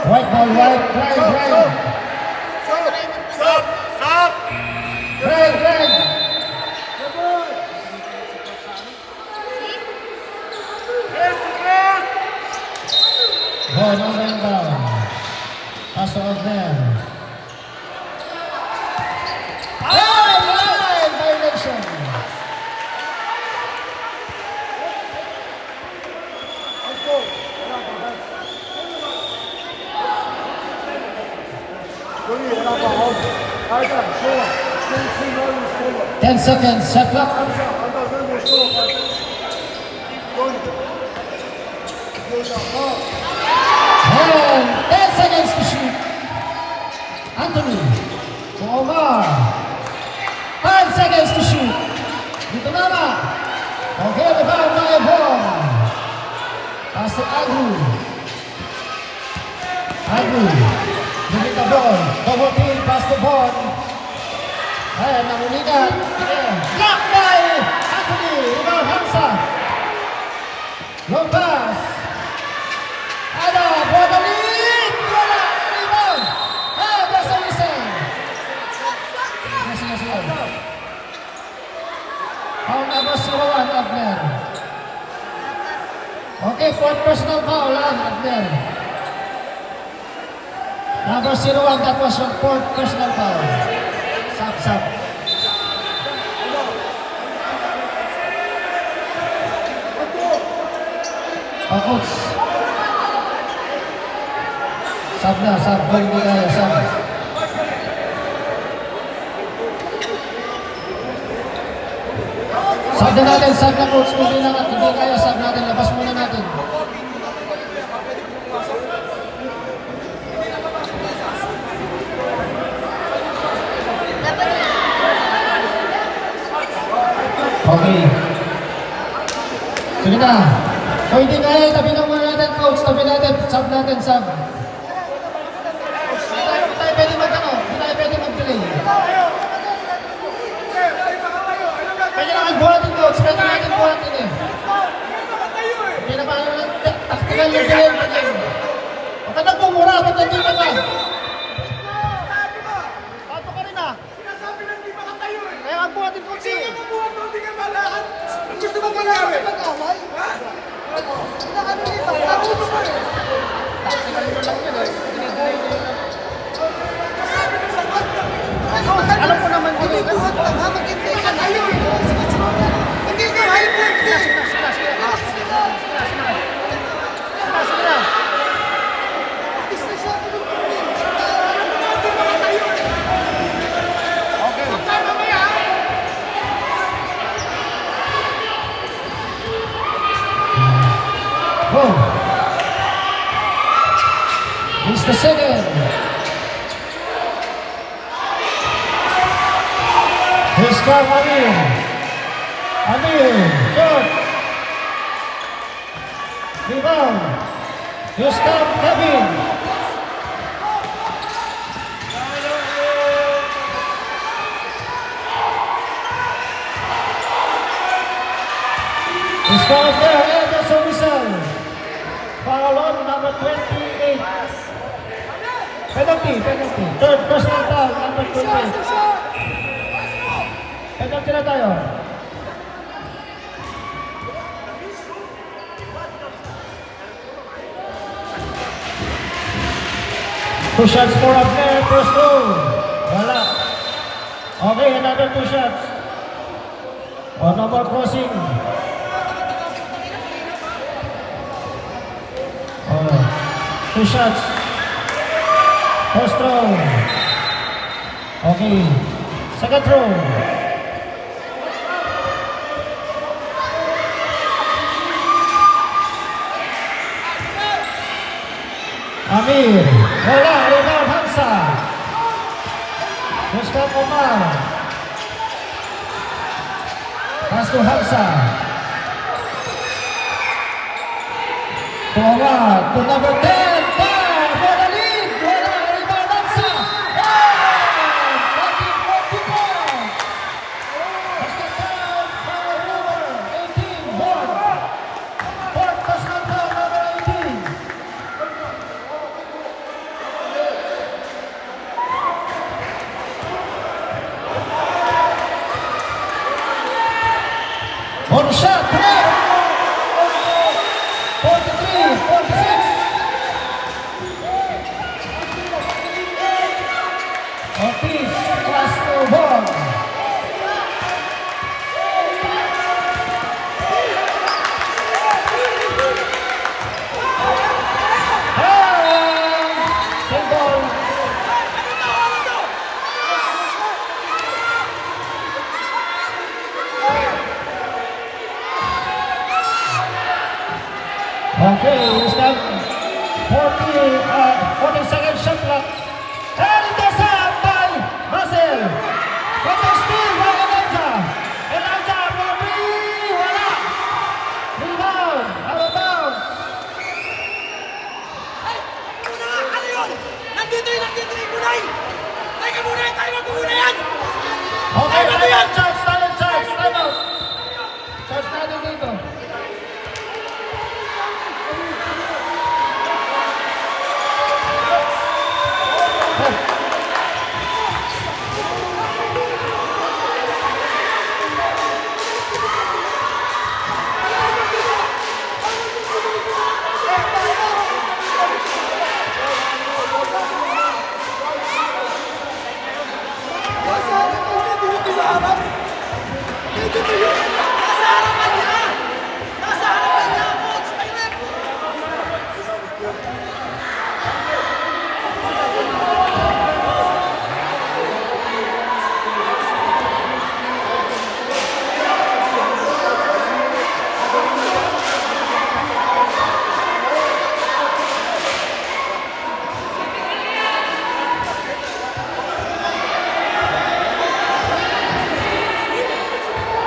White ball, white, drive. Stop! Drive. Ball, number inbound. Pass to Ogner. Violation. Ten seconds, shot clock. And 10 seconds to shoot. Anthony to Omar. 5 seconds to shoot. Dito Mama. Okay, rebound by Ebon. Pass to Agru. Give it the ball. Double team, pass the ball. Ayan, namuligat. Block by Anthony. Rebound Hamza. Long pass. Ada, for the lead. Wala, rebound. That's what we say. Yes. Foul number 01, Abner. Okay, fourth personal foul, Abner. Number 01, that was your fourth personal foul. Sap. Coach. Sab na, ball hindi kaya, sab. Sab na natin, coach. Hindi kaya, sab natin. Labas muna natin. Okay. Sige na. O hindi kaya, tabi na muna natin, coach. Tabi natin, sab natin. Hindi tayo pwede mag-delay. Pwede naman buhatin, coach. Pwede natin buhatin eh. Hindi na paano lang, taktikan yung delay. Huwag ka nagpumura, ba't nandito ka? Pato ka rin ah. Sinasabi na hindi makatayo eh. Kaya ang buhatin, coach eh. Sige, mabuhat mo, hindi ka malahan. Gusto mo mangyari? Mag-away? Ha? Ano nito? Nakuto pa eh. Taktikan mo lang yun eh. Dinidelay nyo yun. Sabi na sa kanta. Alam ko naman Hindi din. buhat ka nga, maghintay ka na. Hindi ka hyper eh. Sige na. Is na siya. Hindi makatayo eh. Okay. Kaya mamaya. Go. Here's the second. Here's Carl Amir. Shot. Rebound. Here's Carl Kevin. Here's Carl there. And that's a whistle. Foul on number 28. Penalty. Third personal foul, number 28. Penalty na tayo. Two shots for Abner, first row. Wala. Okay, another 2 shots. Oh, no more crossing. Oh, 2 shots. First row. Okay. Second row. Amir. Wala. Rebound Hamza. Gustav Omar. Pass to Hamza. To Omar. To number 10. Down for the lead. Wala. Rebound Hamza. And 14-14 points. Basket down for number 18. Born. Fourth personal foul, number 18. 40-second shot clock. And it is up by Russell. From the steal by Elijah. Elijah for three. Wala. Rebound. Out of bounds. Ay! Muna nga! Ano yun? Nandito yung Bunay! Teka muna! Tayo muna yan! Okay, Ano time yan? out, Charles. Time out. Charles natin dito. Nasa harapan niya! Dito sa harap! Dito yun! Nasa harapan niya! Nasa harapan niya! Coach! Ay, rep!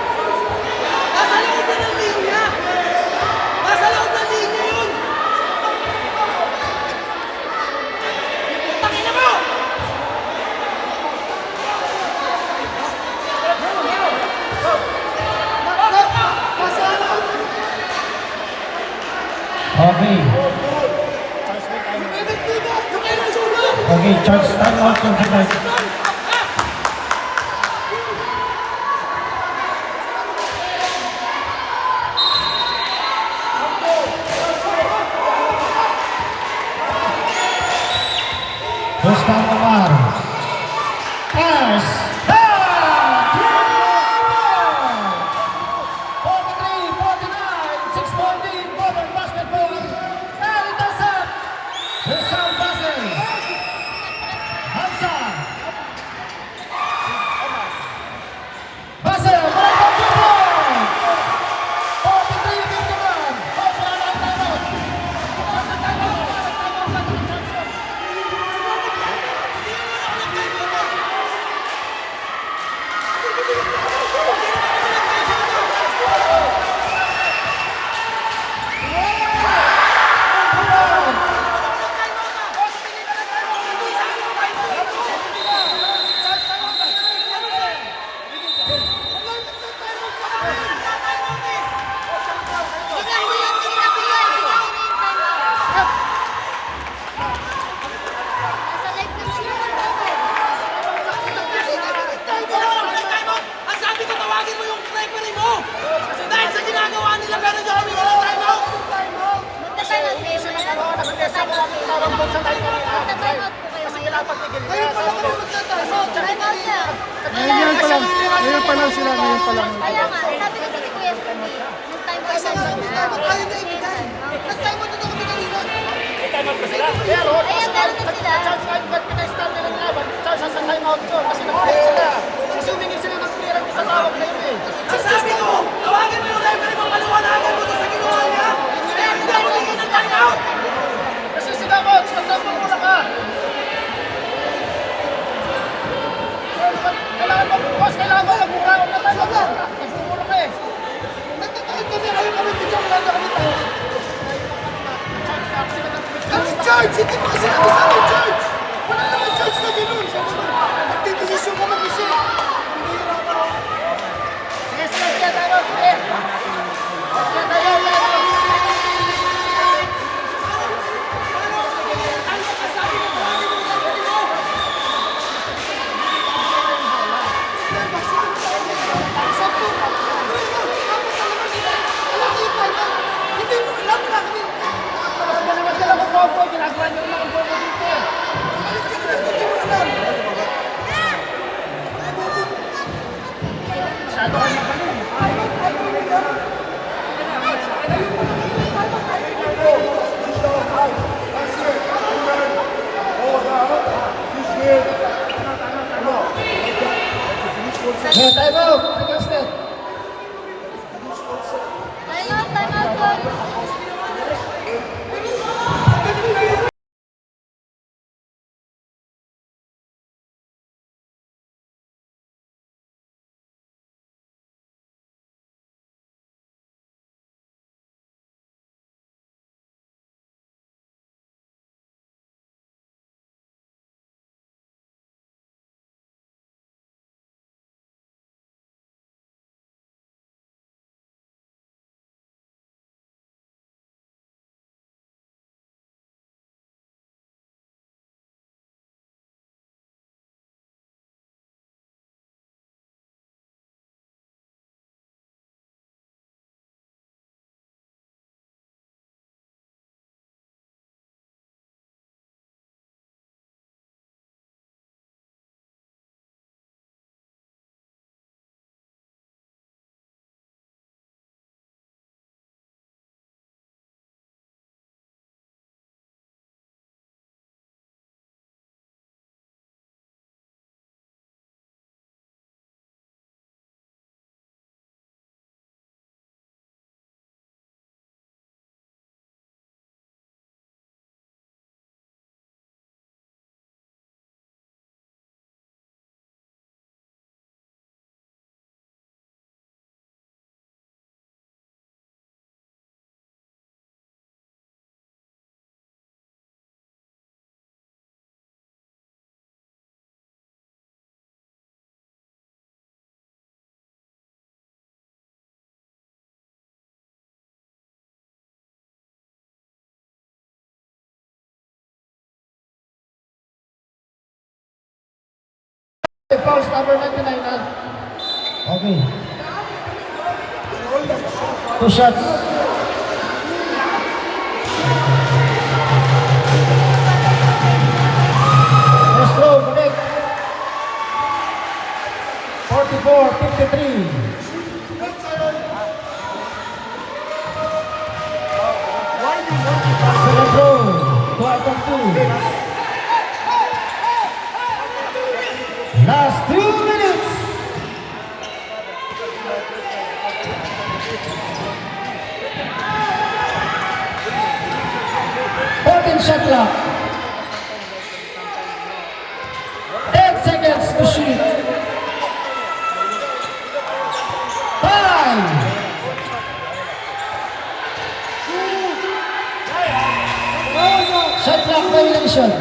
Nasa loob na ng linya! Nasa loob ng linya yun! Tangina mo! Nasa loob! Okay. May nagtida! Sakay na sulat! Okay, Charles, time out from the night. Rustam Omar. Pass. 43-49, 6-point lead, modern basketball. And it is up. Rustam Basel. Hamza. Basel, malapit yung point. 43-51. Hamza ang timeout. Ang sabi ko, tawagin mo yung referee mo! Dahil sa ginagawa nila, meron yung kami ng timeout! Ngayon pa lang kami magtatayo. Ngayon pa lang sila, ngayon pa lang. Kaya nga, sabi kasi ni Kuya Steve, yung time Kasi pa nga kami tayo tayo na ibigay. Nag-time out na kami kanina. Pero, Ayan, meron na sila. Charles, kahit pinag-start nila ng laban, Charles, sa timeout ko. Kasi nag-play sila. Kasi humingi sila ng clear ang isang tawag na yun eh. Ang sabi ko, tawagin mo yung referee mo, paliwanagan mo doon sa ginawa niya! Kaya hindi ako bigyan ng timeout! Kasi sila, coach, magdamura ka. Kailangan mo, boss, kailangan mo magmura. Huwag na tayo na. Nagmumura ka eh. Nagtatayo kami. Ayaw kami bigyan. Wala na kami tayo. Ano charge? Hindi mo kasi kami sa amin charge. Wala naman charge na gano'n. Nagtitesisyon ka mag-isip. Sige, sige, sige, tayo, sige. Sige, tayo, tayo. Sakto. Wala kayong time out. Hindi mo alam. Wala kami. Mas naman sila mag-bobo. Ginagawa nyo lang ang bobo dito. Alis ka na. Hindi mo alam. Masyado kayo magaling. Yeah, time out. Take a step. Time out, coach. Hindi mo alam. Fouls number 99 na. Okay. 2 shots. First throw, connect. 44-53. Second throw, 2 out of 2. Last 2 minutes. Shot clock. 10 seconds to shoot. 5. Shot clock violation.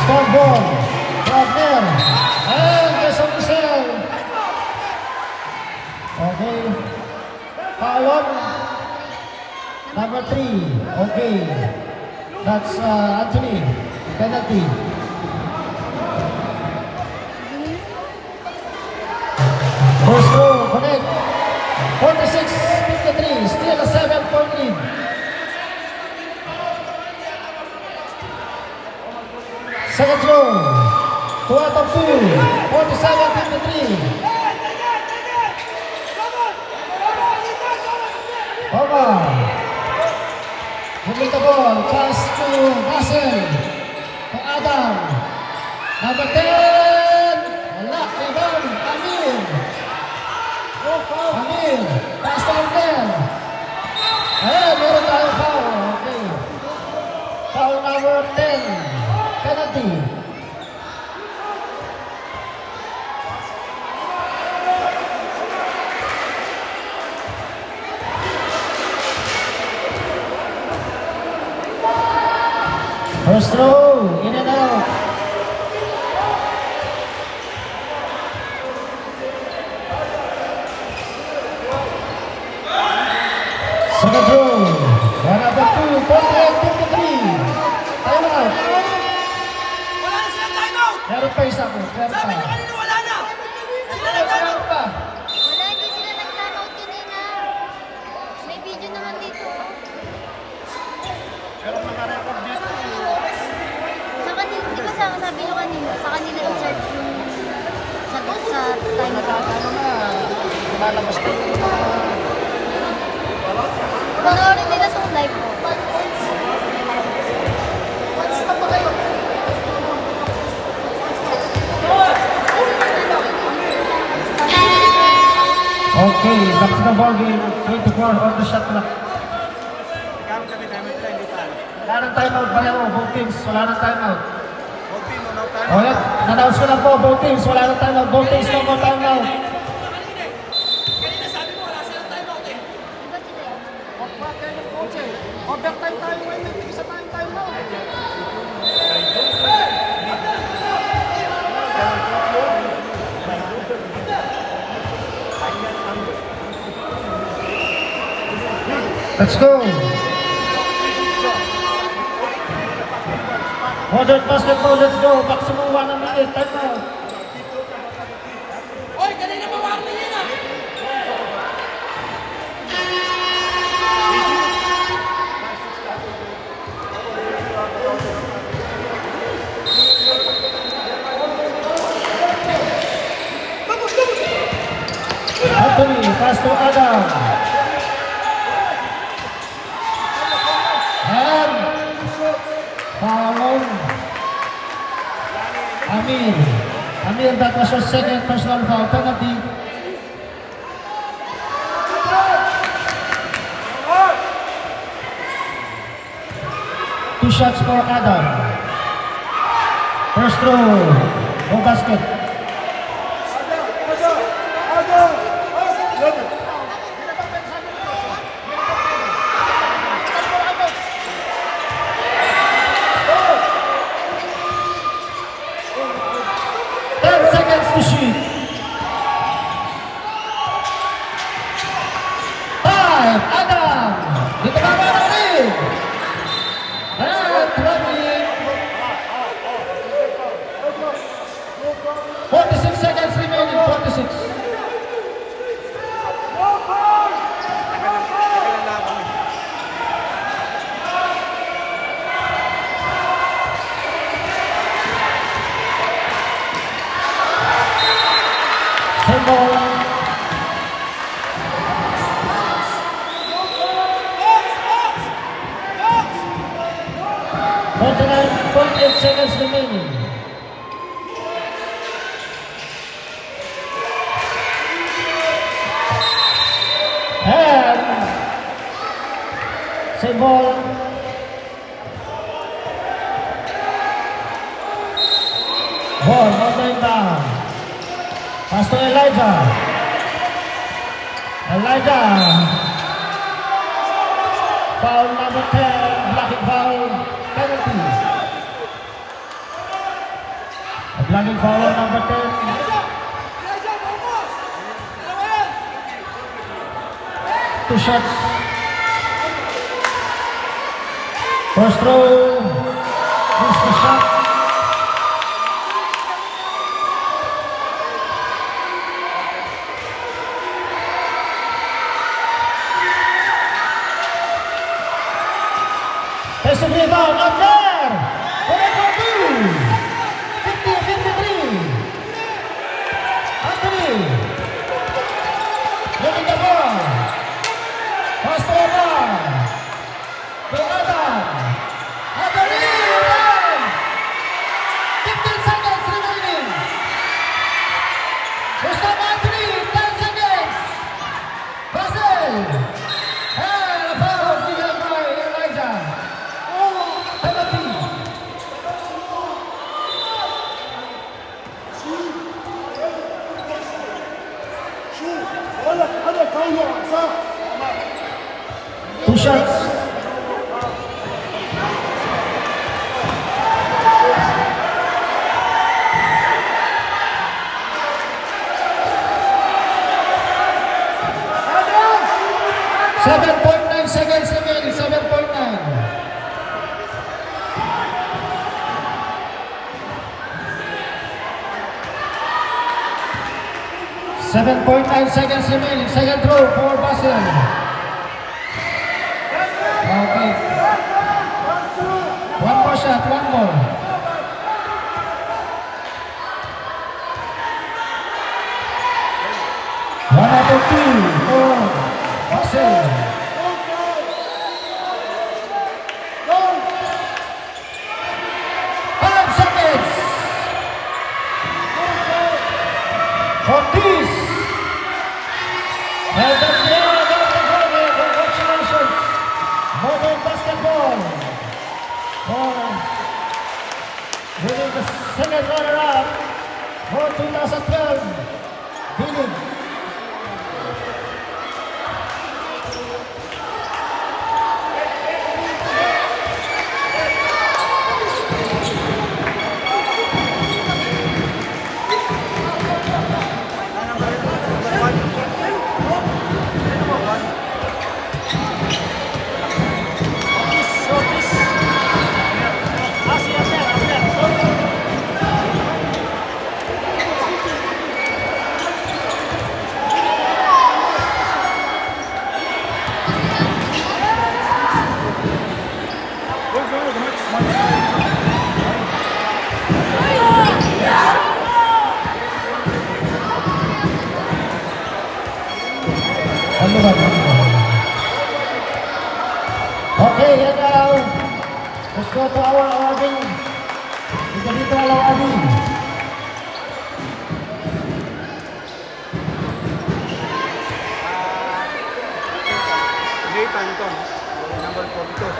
Scoreboard, Wagner, and Quezon Rizal. Okay, foul on number 3. Okay, that's Anthony, penalty. First throw, connect. 46-53, still a 7-point lead. Second throw, 2 out of 2, 47-53. Over. Moving the ball, pass to Russell, to Adam. Number 10, wala, rebound, Amir. Amir, pass to Amir. Ayan, meron tayo foul. Okay. Foul number 10. Penalty. First throw, in and out. Second throw, 1 out of 2, 48-53. Time out. Wala na silang timeout! Meron pa isa ko. Meron Sabi pa. nyo kanina wala na! Sila Meron nag-timeout! pa. Wala, hindi sila nag-timeout kanina. May video naman dito. Sa kanila, di ba sabi nyo kanina, sa kanila yung search yung sagot sa timeout. Ano na, lalabas ko yung Panoorin nila sa live ko. What's na ba kayo? Okay, back to the ball game. 24 on the shot clock. Wala nang timeout ba yan? Both teams, wala nang timeout. O yan, na-announce ko lang po, both teams, wala nang timeout. Both teams, no more timeout. Kanina sabi mo wala silang timeout eh! Di ba sila yun? Overtime tayo ngayon, isa tayong time now. Let's go. Modern basketball, let's go. Maximum 1 minute, timeout. Oy, kanina pa warning yun ah! Anthony, pass to Adam. And foul on Amir. Amir, that was your second personal foul penalty. Two shots for Adam. First throw, no basket. 49.8 seconds remaining. And same ball. Ball not going down. Pass to Elijah. Elijah. Foul number 10, blocking foul, penalty. A blocking foul number 10. Two shots. First throw, missed the shot. There's a rebound up there. Anthony. Getting the ball. Pass the ball. To Adam. Anthony. 15 seconds remaining. Gustav Anthony, 10 seconds. Basel. And a foul given by Elijah. Penalty. Two shots. .9 seconds remaining. 7.9. 7.9 seconds remaining. Second throw for Basel. Okay. One more shot, one more. One out of two for Basel. 5 seconds. For this. And that's the end of the game. Congratulations. Modern Basketball for winning the second runner-up for 2012 D-League. Okay, and now let's go to our awarding. Kita dito alam Adi. Nathan ito, number 42.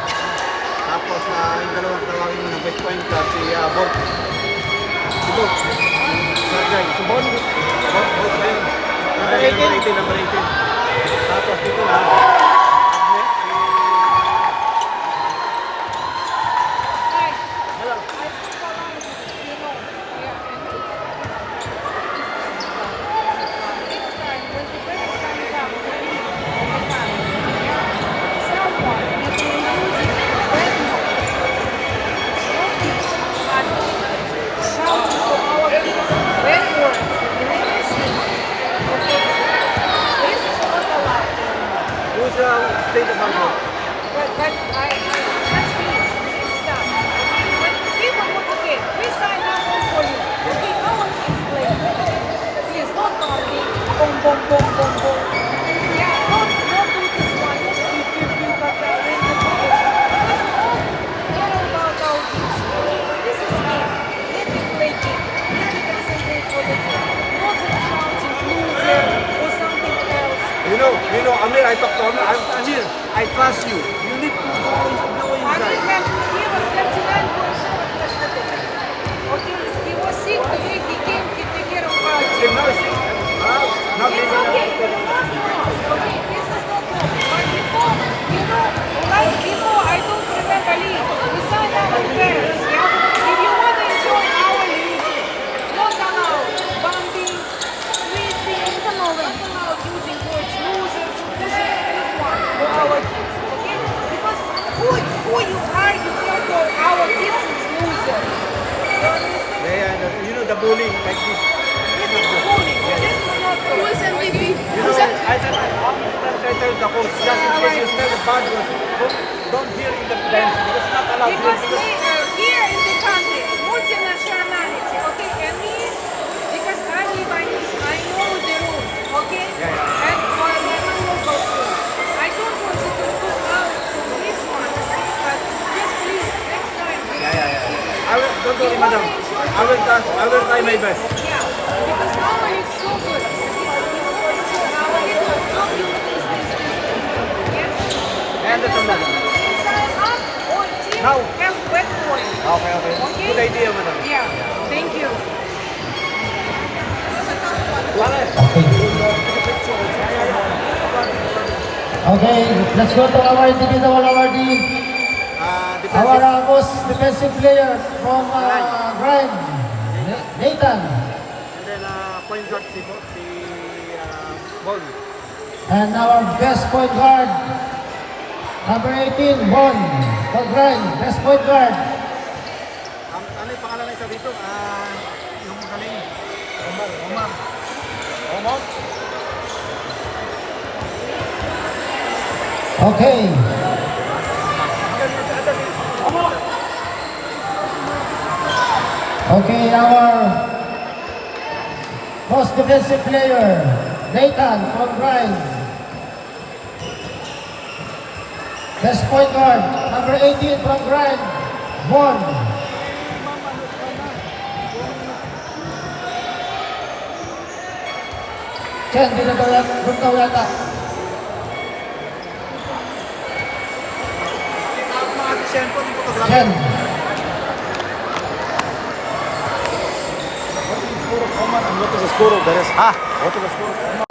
Tapos yung dalawang tawagin ng best point guard si Bolt. Ito, Sergey. Si Bolt na yun. Number 18. Tapos dito na. trust you. You need to go inside. He was sick today, he came, he take care of us. See, now it's now It's okay, but it was not. Okay, this is not good. But before, you know, like before, I don't remember leave. We sign our parents, yeah? If you want to enjoy our league, not allowed bumping, squeezing, not allowed using words losers, pushing this one for our kids, okay? Because who you are, you tell for our kids is losers. You understand? Yeah, you know the bullying like this. This is bullying. This is not good. Who is MVP? You know, I said, I tell the coach, just in case you tell the bad words, don't hear in the bench because it's not allowed here. Because we are here in the country, multinationality, okay? And me, because I'm Lebanese, I know the rules, okay? And for my local school. I don't want you to go out to this one, but just please, next time. I will, don't worry, madam. I will try my best. Yeah, because our league so good. Our league will not use this. Yes? I understand, madam. Sign up or team Now. have wet point. Okay. Okay? Good idea, madam. Yeah, thank you. Okay, let's go to our individual awardee. Our most defensive player from Grind, Nathan. And then point guard si Bon. And our best point guard, number 18, Bon. For Grind, best point guard. Ano yung pangalan na isa dito? Yung magaling. Omar. Okay. Okay, our most defensive player, Nathan from Grind. Best point guard, number 18 from Grind, Bon. Chen, doon daw yata. Chen. What is the score of the rest? What is the score of